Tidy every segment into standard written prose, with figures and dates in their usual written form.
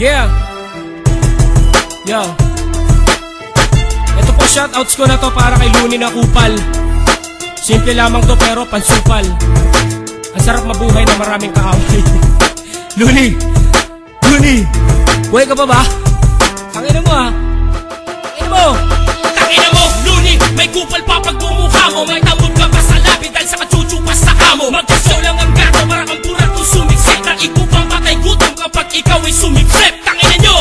Yeah. Yo. Ito po shoutouts ko na to para kay Luni na kupal. Simple lamang to pero pansupal. Ang sarap mabuhay na maraming kaaway. Luni! Luni! Buhay ka pa ba? Tangina mo ha? Tangina mo! Tangina mo, Luni! May kupal pa pag bumukha mo. May tamod ka pa sa labi dahil sa kachuchupas sa kamo. Magkasaw lang ang gato para kang pura kung sumiksik. Na ikupang patay gutom kapag ikaw ay sumipsip. Tangina nyo!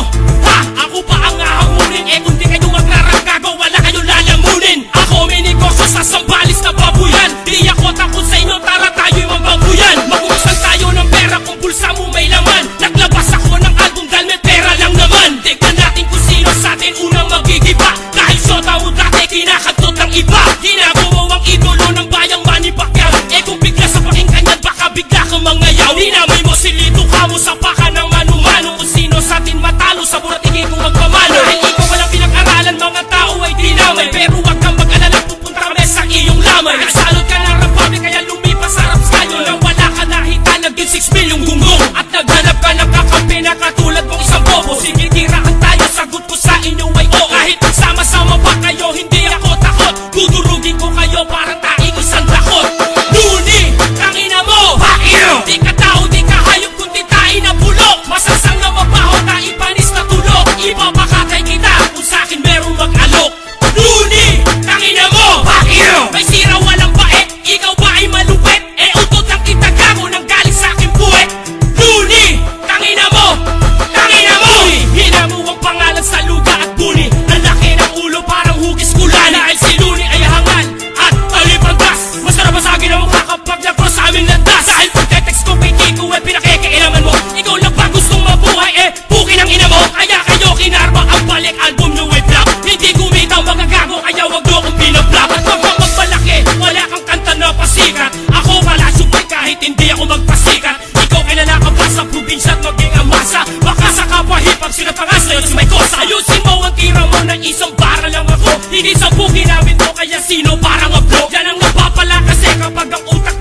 Ha! Ako pa ang ahamunin. Eh kung di kayo magraranggago, wala kayo lalamunin. Ako may negosyo sa sambalis na babuyan. Di ako takot sa inyo, tara tayo'y mababuyan. Mag-uusan tayo ng pera kung bulsa mo may laman. Naglabas ako ng album dahil may pera lang naman. Tignan natin kung sino sa atin unang magigiba. Dahil sota mo dati kinakatot ng iba. Ginagawa ang idolo ng bayang Manny Pacquiao. Eh kung bigla sa pakinggan yan, baka bigla kang mangayaw. Dinamay mo silito ka mo sa paka ng manu-mano. Kung sino sa atin matalo sa buratigay kung magpamano. Dahil ikaw walang pinag-aralan, mga tao ay dinamay. Pero wag kang mag-alala, pupunta kami sa iyong lamay. Nagsalot ka ng rapabi kaya lumipas sa raps kayo. Nang wala ka nakita, naging 6 milyong gunggong. At naghanap ka ng kakampi na katulad mong isang bobo. Sige, tiraan tayo, sagot ko sa inyo ay oo. Kahit magsama-sama pa kayo, hindi ako takot. Dudurugin ko kayo parang taing isang lakot. Luni, tangina mo! Pakyo! Di ka tao, di ka hayop, kundi tain na bulok. Masasang na mabaho na ipanis na tulok. Ipapakatay kita kung sa'kin merong mag-alok. Luni, tangina mo! Pakyo! May sira walang baek, ikaw ba ay malupet? Eh utot lang itagago nang galing sa'kin puwet. Luni, tangina mo! Tangina mo! Hina mo ang pangalan sa luga at buni. Lalaki ng ulo parang hugis kulana. Dahil si Luni ay hangal at alipantas. Masarap masagin ang mukha kapag nagpros sa aming landas. Dahil pag text ko kay Kiko ay pinakikailaman mo. Ikaw lang ba gustong mabuhay eh pukin ang ina mo. Kaya kayo kinarma ang balik album nyo ay flop. Hindi kumita ang mga gago kaya wag nyo akong binablap. At wag kang magmalaki, wala kang kanta na pasikat. Ako pala supay kahit hindi ako magpasikat. Ikaw kilala ka ba sa probinsya at maging amasa? Baka sa kapwa hip-hop sinapangas na yun si may kosa. Ayusin mo ang tira mo na isang bara lang ako. Hindi sa buki namin to kaya sino parang ablo. Yan ang napapala kasi kapag ang utak